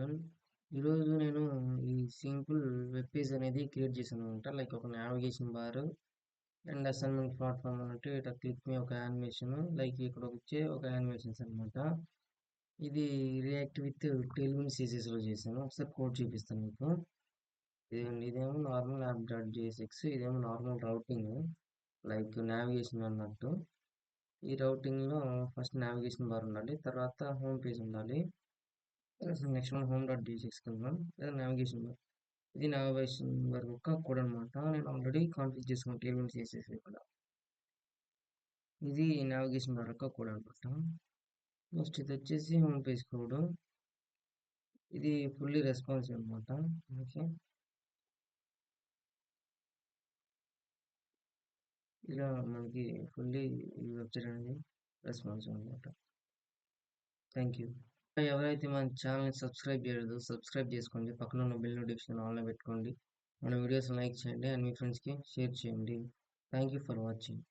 Everyone. ఈరోజు నేను ఈ సింపుల్ వెబ్ పేజ్ అనేది క్రియేట్ చేశాననమాట. లైక్ ఒక navigation bar and assignment platform అన్నట్టు ఇట్లా క్లిక్ మీ ఒక యానిమేషన్ లైక్ ఇక్కడ వచ్చే ఒక యానిమేషన్స్ అనమాట. ఇది రియాక్ట్ విత్ టెయిల్విండ్ సిఎస్ఎస్లో చేశాను. ఒకసారి కోడ్ చూపిస్తాను మీకు. ఇదేమో నార్మల్ యాప్ డాట్ జేఎస్ఎక్స్, ఇదేమో నార్మల్ రౌటింగ్ లైక్ నావిగేషన్ అన్నట్టు. ఈ రౌటింగ్లో ఫస్ట్ నావిగేషన్ బార్ ఉండాలి, తర్వాత హోమ్ పేజ్ ఉండాలి. నెక్స్ట్ మనం హోమ్ డాట్ జేఎస్ఎక్స్కి వెళ్దాం. నావిగేషన్ బార్, ఇది నావిగేషన్ బార్ యొక్క కోడ్ అనమాట. నేను ఆల్రెడీ కాన్ఫిగర్ చేసుకున్నాను టేల్విండ్ సిఎస్ఎస్ ఇక్కడ. ఇది నావిగేషన్ బార్ యొక్క కోడ్ అనమాట. నెక్స్ట్ ఇది వచ్చేసి హోమ్ పేజ్ కోడ్. ఇది ఫుల్లీ రెస్పాన్సివ్ అనమాట. ఓకే, ఇలా మనకి ఫుల్లీ ఈ వెబ్సైట్ అనేది రెస్పాన్సివ్ అనమాట. Thank you. ఎవరైతే మన ఛానల్ని సబ్స్క్రైబ్ చేయలేదో సబ్స్క్రైబ్ చేసుకోండి, పక్కన ఉన్న బెల్ నోటిఫికేషన్ ఆన్లో పెట్టుకోండి, మన వీడియోస్ లైక్ చేయండి అండ్ మీ ఫ్రెండ్స్కి షేర్ చేయండి. Thank you for watching.